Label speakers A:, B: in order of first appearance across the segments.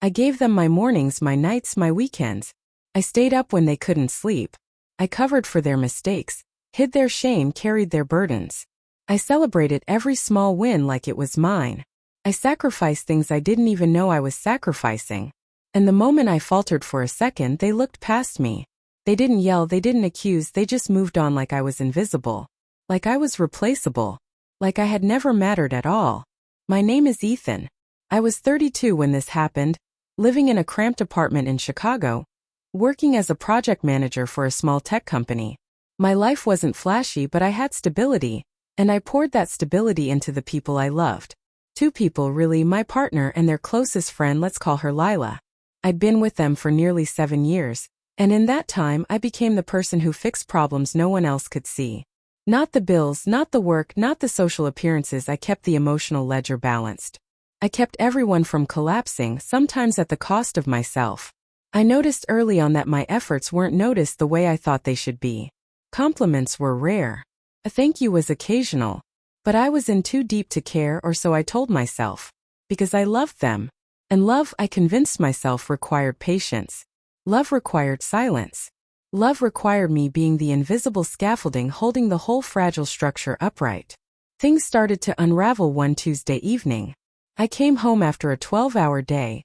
A: I gave them my mornings, my nights, my weekends. I stayed up when they couldn't sleep. I covered for their mistakes, hid their shame, carried their burdens. I celebrated every small win like it was mine. I sacrificed things I didn't even know I was sacrificing. And the moment I faltered for a second, they looked past me. They didn't yell, they didn't accuse, they just moved on like I was invisible. Like I was replaceable. Like I had never mattered at all. My name is Ethan. I was 32 when this happened, living in a cramped apartment in Chicago, working as a project manager for a small tech company. My life wasn't flashy, but I had stability, and I poured that stability into the people I loved. Two people really, my partner and their closest friend, let's call her Lila. I'd been with them for nearly 7 years, and in that time I became the person who fixed problems no one else could see. Not the bills, not the work, not the social appearances. I kept the emotional ledger balanced. I kept everyone from collapsing, sometimes at the cost of myself. I noticed early on that my efforts weren't noticed the way I thought they should be. Compliments were rare. A thank you was occasional. But I was in too deep to care, or so I told myself. Because I loved them. And love, I convinced myself, required patience. Love required silence. Love required me being the invisible scaffolding holding the whole fragile structure upright. Things started to unravel one Tuesday evening. I came home after a 12-hour day,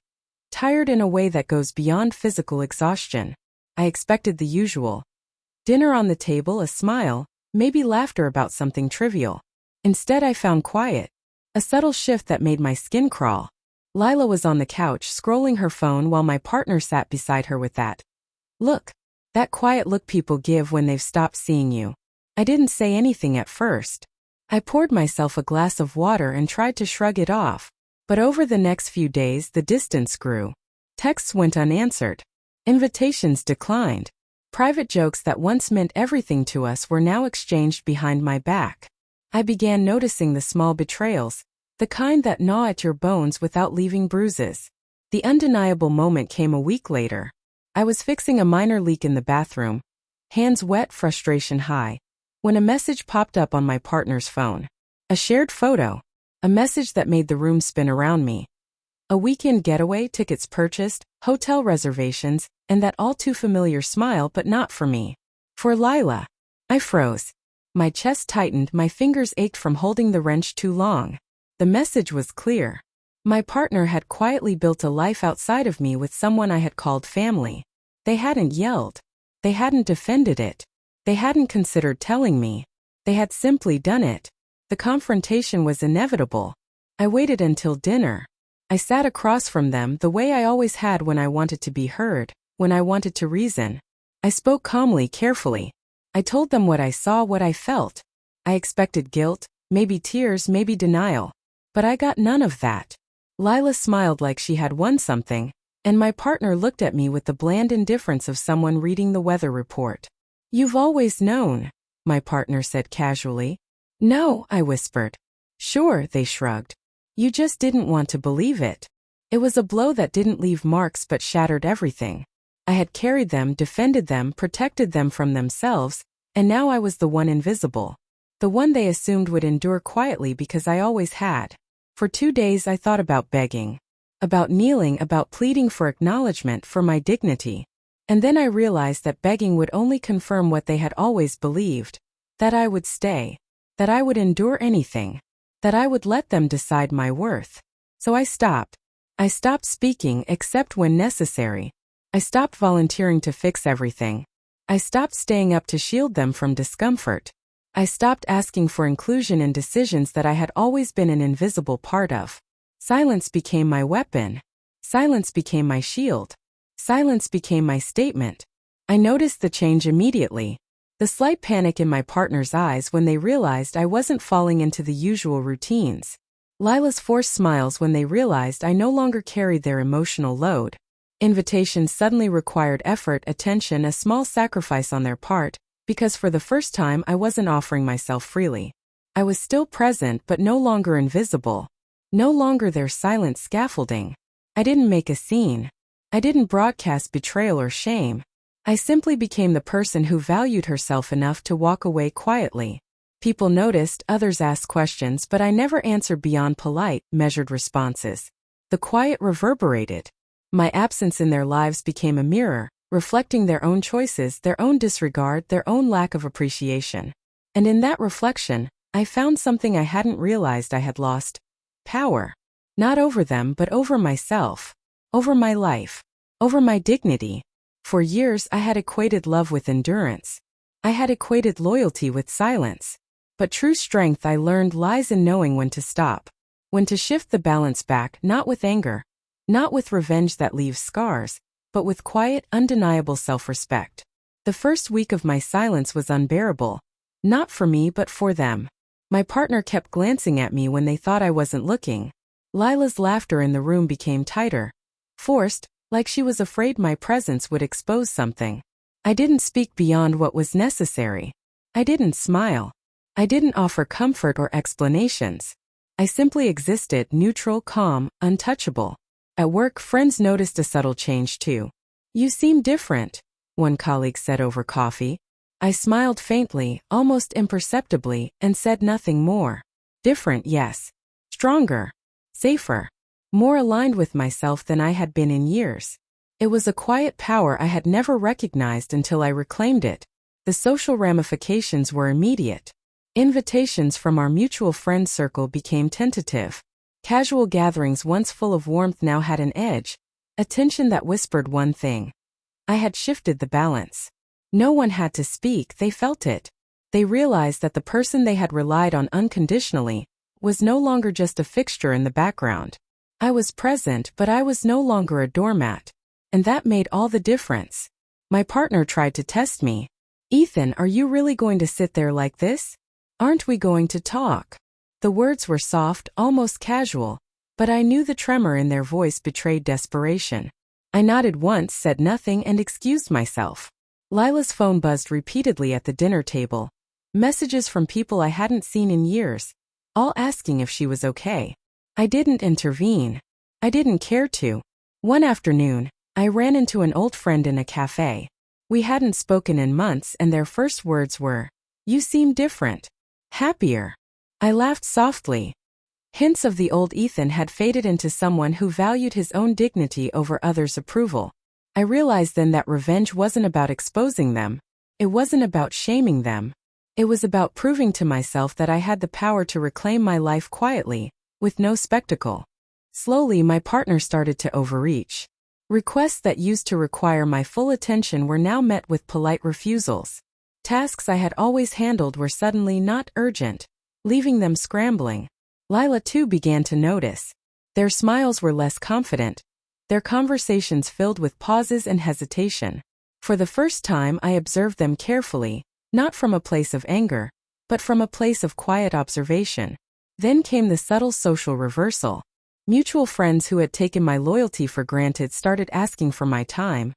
A: tired in a way that goes beyond physical exhaustion. I expected the usual. Dinner on the table, a smile, maybe laughter about something trivial. Instead, I found quiet. A subtle shift that made my skin crawl. Lila was on the couch scrolling her phone while my partner sat beside her with that look. That quiet look people give when they've stopped seeing you. I didn't say anything at first. I poured myself a glass of water and tried to shrug it off. But over the next few days, the distance grew. Texts went unanswered. Invitations declined. Private jokes that once meant everything to us were now exchanged behind my back. I began noticing the small betrayals, the kind that gnaw at your bones without leaving bruises. The undeniable moment came a week later. I was fixing a minor leak in the bathroom, hands wet, frustration high, when a message popped up on my partner's phone. A shared photo. A message that made the room spin around me. A weekend getaway, tickets purchased, hotel reservations, and that all too familiar smile, but not for me. For Lila. I froze. My chest tightened, my fingers ached from holding the wrench too long. The message was clear. My partner had quietly built a life outside of me with someone I had called family. They hadn't yelled. They hadn't defended it. They hadn't considered telling me. They had simply done it. The confrontation was inevitable. I waited until dinner. I sat across from them the way I always had when I wanted to be heard, when I wanted to reason. I spoke calmly, carefully. I told them what I saw, what I felt. I expected guilt, maybe tears, maybe denial. But I got none of that. Lila smiled like she had won something, and my partner looked at me with the bland indifference of someone reading the weather report. "You've always known," my partner said casually. "No," I whispered. "Sure," they shrugged. "You just didn't want to believe it." It was a blow that didn't leave marks but shattered everything. I had carried them, defended them, protected them from themselves, and now I was the one invisible. The one they assumed would endure quietly because I always had. For 2 days I thought about begging. About kneeling, about pleading for acknowledgement, for my dignity. And then I realized that begging would only confirm what they had always believed. That I would stay. That I would endure anything. That I would let them decide my worth. So I stopped. I stopped speaking except when necessary. I stopped volunteering to fix everything. I stopped staying up to shield them from discomfort. I stopped asking for inclusion in decisions that I had always been an invisible part of. Silence became my weapon. Silence became my shield. Silence became my statement. I noticed the change immediately. The slight panic in my partner's eyes when they realized I wasn't falling into the usual routines. Lila's forced smiles when they realized I no longer carried their emotional load. Invitations suddenly required effort, attention, a small sacrifice on their part, because for the first time I wasn't offering myself freely. I was still present but no longer invisible. No longer their silent scaffolding. I didn't make a scene. I didn't broadcast betrayal or shame. I simply became the person who valued herself enough to walk away quietly. People noticed, others asked questions, but I never answered beyond polite, measured responses. The quiet reverberated. My absence in their lives became a mirror, reflecting their own choices, their own disregard, their own lack of appreciation. And in that reflection, I found something I hadn't realized I had lost: power. Not over them, but over myself, over my life, over my dignity. For years I had equated love with endurance. I had equated loyalty with silence. But true strength, I learned, lies in knowing when to stop, when to shift the balance back, not with anger, not with revenge that leaves scars, but with quiet, undeniable self-respect. The first week of my silence was unbearable, not for me but for them. My partner kept glancing at me when they thought I wasn't looking. Lila's laughter in the room became tighter, forced, like she was afraid my presence would expose something. I didn't speak beyond what was necessary. I didn't smile. I didn't offer comfort or explanations. I simply existed, neutral, calm, untouchable. At work, friends noticed a subtle change too. "You seem different," one colleague said over coffee. I smiled faintly, almost imperceptibly, and said nothing more. Different, yes. Stronger. Safer. More aligned with myself than I had been in years. It was a quiet power I had never recognized until I reclaimed it. The social ramifications were immediate. Invitations from our mutual friend circle became tentative. Casual gatherings once full of warmth now had an edge, a tension that whispered one thing. I had shifted the balance. No one had to speak, they felt it. They realized that the person they had relied on unconditionally was no longer just a fixture in the background. I was present, but I was no longer a doormat. And that made all the difference. My partner tried to test me. "Ethan, are you really going to sit there like this? Aren't we going to talk?" The words were soft, almost casual, but I knew the tremor in their voice betrayed desperation. I nodded once, said nothing, and excused myself. Lila's phone buzzed repeatedly at the dinner table. Messages from people I hadn't seen in years, all asking if she was okay. I didn't intervene. I didn't care to. One afternoon, I ran into an old friend in a cafe. We hadn't spoken in months, and their first words were, "You seem different. Happier." I laughed softly. Hints of the old Ethan had faded into someone who valued his own dignity over others' approval. I realized then that revenge wasn't about exposing them. It wasn't about shaming them. It was about proving to myself that I had the power to reclaim my life quietly, with no spectacle. Slowly, my partner started to overreach. Requests that used to require my full attention were now met with polite refusals. Tasks I had always handled were suddenly not urgent, leaving them scrambling. Lila too began to notice. Their smiles were less confident, their conversations filled with pauses and hesitation. For the first time, I observed them carefully, not from a place of anger, but from a place of quiet observation. Then came the subtle social reversal. Mutual friends who had taken my loyalty for granted started asking for my time,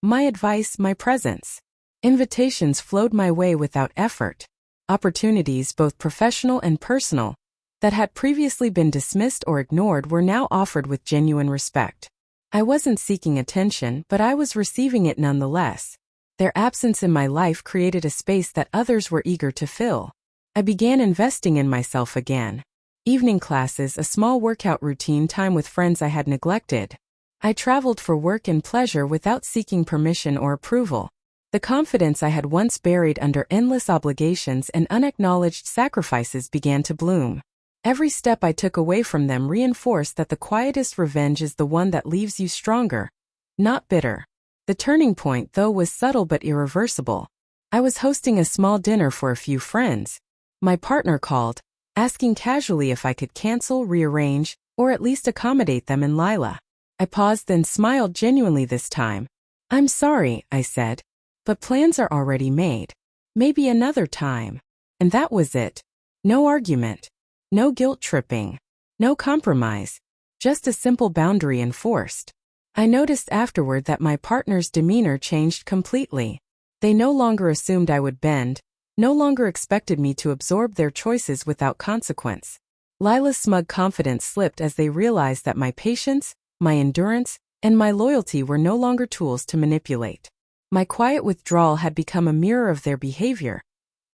A: my advice, my presence. Invitations flowed my way without effort. Opportunities, both professional and personal, that had previously been dismissed or ignored were now offered with genuine respect. I wasn't seeking attention, but I was receiving it nonetheless. Their absence in my life created a space that others were eager to fill. I began investing in myself again. Evening classes, a small workout routine, time with friends I had neglected. I traveled for work and pleasure without seeking permission or approval. The confidence I had once buried under endless obligations and unacknowledged sacrifices began to bloom. Every step I took away from them reinforced that the quietest revenge is the one that leaves you stronger, not bitter. The turning point, though, was subtle but irreversible. I was hosting a small dinner for a few friends. My partner called, asking casually if I could cancel, rearrange, or at least accommodate them and Lila. I paused, then smiled genuinely this time. "I'm sorry," I said, "but plans are already made. Maybe another time." And that was it. No argument. No guilt tripping. No compromise. Just a simple boundary enforced. I noticed afterward that my partner's demeanor changed completely. They no longer assumed I would bend, no longer expected me to absorb their choices without consequence. Lila's smug confidence slipped as they realized that my patience, my endurance, and my loyalty were no longer tools to manipulate. My quiet withdrawal had become a mirror of their behavior,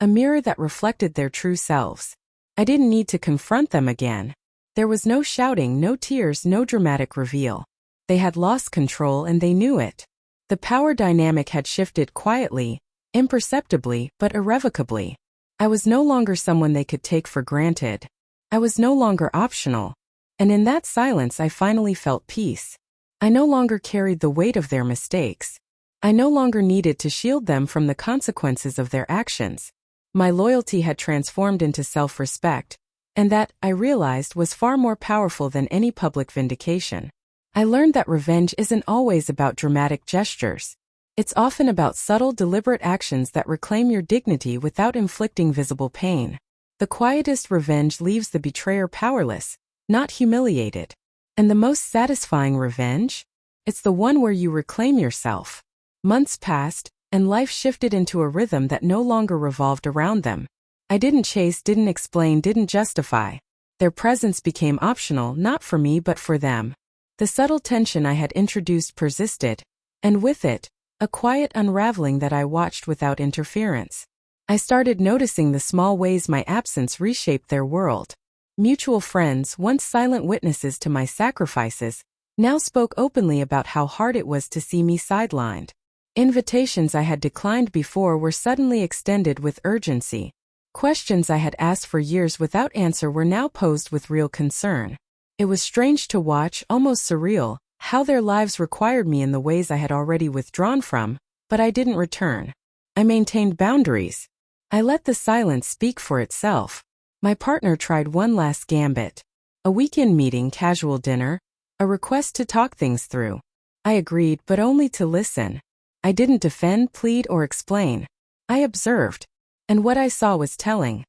A: a mirror that reflected their true selves. I didn't need to confront them again. There was no shouting, no tears, no dramatic reveal. They had lost control and they knew it. The power dynamic had shifted quietly, imperceptibly, but irrevocably. I was no longer someone they could take for granted. I was no longer optional. And in that silence I finally felt peace. I no longer carried the weight of their mistakes. I no longer needed to shield them from the consequences of their actions. My loyalty had transformed into self-respect, and that, I realized, was far more powerful than any public vindication. I learned that revenge isn't always about dramatic gestures. It's often about subtle, deliberate actions that reclaim your dignity without inflicting visible pain. The quietest revenge leaves the betrayer powerless, not humiliated. And the most satisfying revenge? It's the one where you reclaim yourself. Months passed, and life shifted into a rhythm that no longer revolved around them. I didn't chase, didn't explain, didn't justify. Their presence became optional, not for me but for them. The subtle tension I had introduced persisted, and with it, a quiet unraveling that I watched without interference. I started noticing the small ways my absence reshaped their world. Mutual friends, once silent witnesses to my sacrifices, now spoke openly about how hard it was to see me sidelined. Invitations I had declined before were suddenly extended with urgency. Questions I had asked for years without answer were now posed with real concern. It was strange to watch, almost surreal, how their lives required me in the ways I had already withdrawn from, but I didn't return. I maintained boundaries. I let the silence speak for itself. My partner tried one last gambit. A weekend meeting, casual dinner, a request to talk things through. I agreed, but only to listen. I didn't defend, plead, or explain. I observed. And what I saw was telling.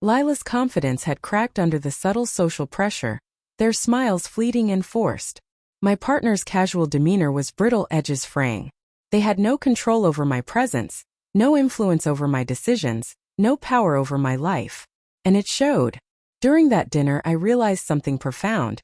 A: Lila's confidence had cracked under the subtle social pressure, their smiles fleeting and forced. My partner's casual demeanor was brittle, edges fraying. They had no control over my presence, no influence over my decisions, no power over my life. And it showed. During that dinner I realized something profound.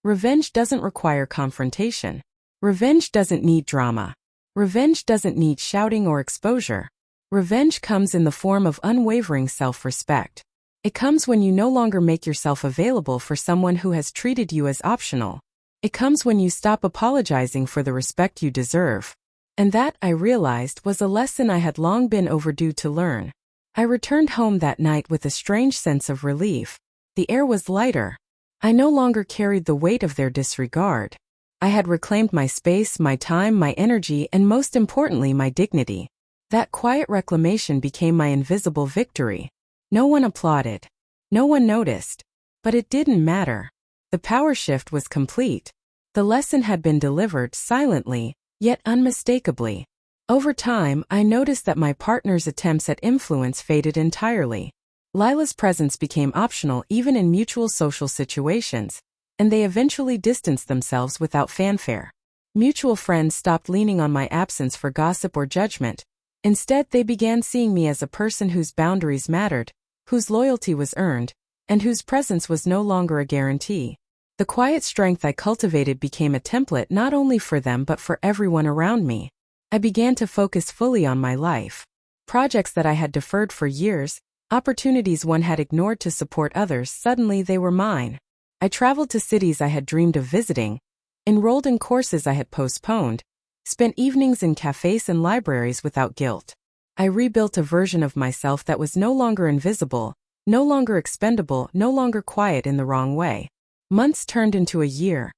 A: Revenge doesn't require confrontation. Revenge doesn't need drama. Revenge doesn't need shouting or exposure. Revenge comes in the form of unwavering self-respect. It comes when you no longer make yourself available for someone who has treated you as optional. It comes when you stop apologizing for the respect you deserve. And that, I realized, was a lesson I had long been overdue to learn. I returned home that night with a strange sense of relief. The air was lighter. I no longer carried the weight of their disregard. I had reclaimed my space, my time, my energy, and most importantly, my dignity. That quiet reclamation became my invisible victory. No one applauded. No one noticed. But it didn't matter. The power shift was complete. The lesson had been delivered silently, yet unmistakably. Over time, I noticed that my partner's attempts at influence faded entirely. Lila's presence became optional even in mutual social situations, and they eventually distanced themselves without fanfare. Mutual friends stopped leaning on my absence for gossip or judgment. Instead, they began seeing me as a person whose boundaries mattered, whose loyalty was earned, and whose presence was no longer a guarantee. The quiet strength I cultivated became a template not only for them but for everyone around me. I began to focus fully on my life. Projects that I had deferred for years, opportunities one had ignored to support others, suddenly they were mine. I traveled to cities I had dreamed of visiting, enrolled in courses I had postponed, spent evenings in cafes and libraries without guilt. I rebuilt a version of myself that was no longer invisible, no longer expendable, no longer quiet in the wrong way. Months turned into a year,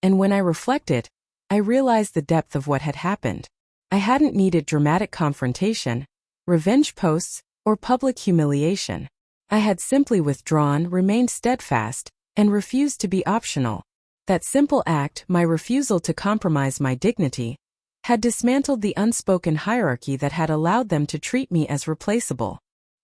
A: and when I reflected, I realized the depth of what had happened. I hadn't needed dramatic confrontation, revenge posts, or public humiliation. I had simply withdrawn, remained steadfast, and refused to be optional. That simple act, my refusal to compromise my dignity, had dismantled the unspoken hierarchy that had allowed them to treat me as replaceable.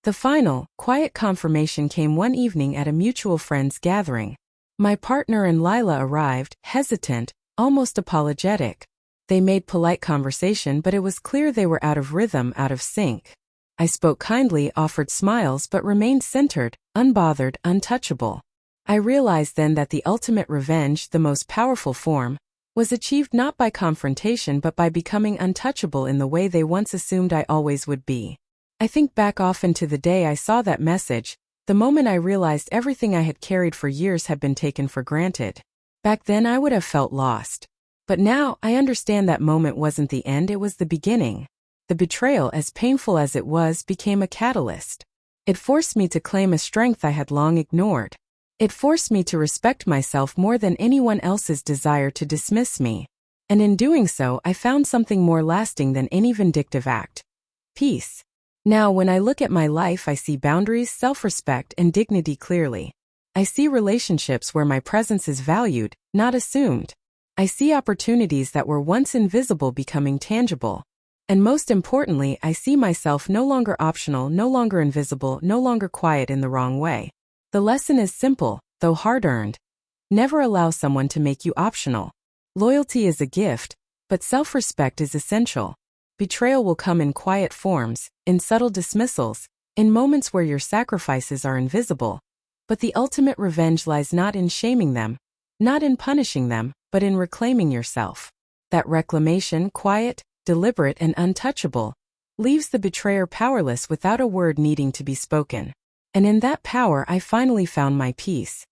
A: The final, quiet confirmation came one evening at a mutual friends gathering. My partner and Lila arrived, hesitant, almost apologetic. They made polite conversation, but it was clear they were out of rhythm, out of sync. I spoke kindly, offered smiles, but remained centered, unbothered, untouchable. I realized then that the ultimate revenge, the most powerful form, was achieved not by confrontation but by becoming untouchable in the way they once assumed I always would be. I think back often to the day I saw that message, the moment I realized everything I had carried for years had been taken for granted. Back then I would have felt lost. But now, I understand that moment wasn't the end, it was the beginning. The betrayal, as painful as it was, became a catalyst. It forced me to claim a strength I had long ignored. It forced me to respect myself more than anyone else's desire to dismiss me. And in doing so, I found something more lasting than any vindictive act: peace. Now, when I look at my life, I see boundaries, self-respect, and dignity clearly. I see relationships where my presence is valued, not assumed. I see opportunities that were once invisible becoming tangible. And most importantly, I see myself no longer optional, no longer invisible, no longer quiet in the wrong way. The lesson is simple, though hard-earned. Never allow someone to make you optional. Loyalty is a gift, but self-respect is essential. Betrayal will come in quiet forms, in subtle dismissals, in moments where your sacrifices are invisible. But the ultimate revenge lies not in shaming them, not in punishing them, but in reclaiming yourself. That reclamation, quiet, deliberate, and untouchable, leaves the betrayer powerless without a word needing to be spoken. And in that power, I finally found my peace.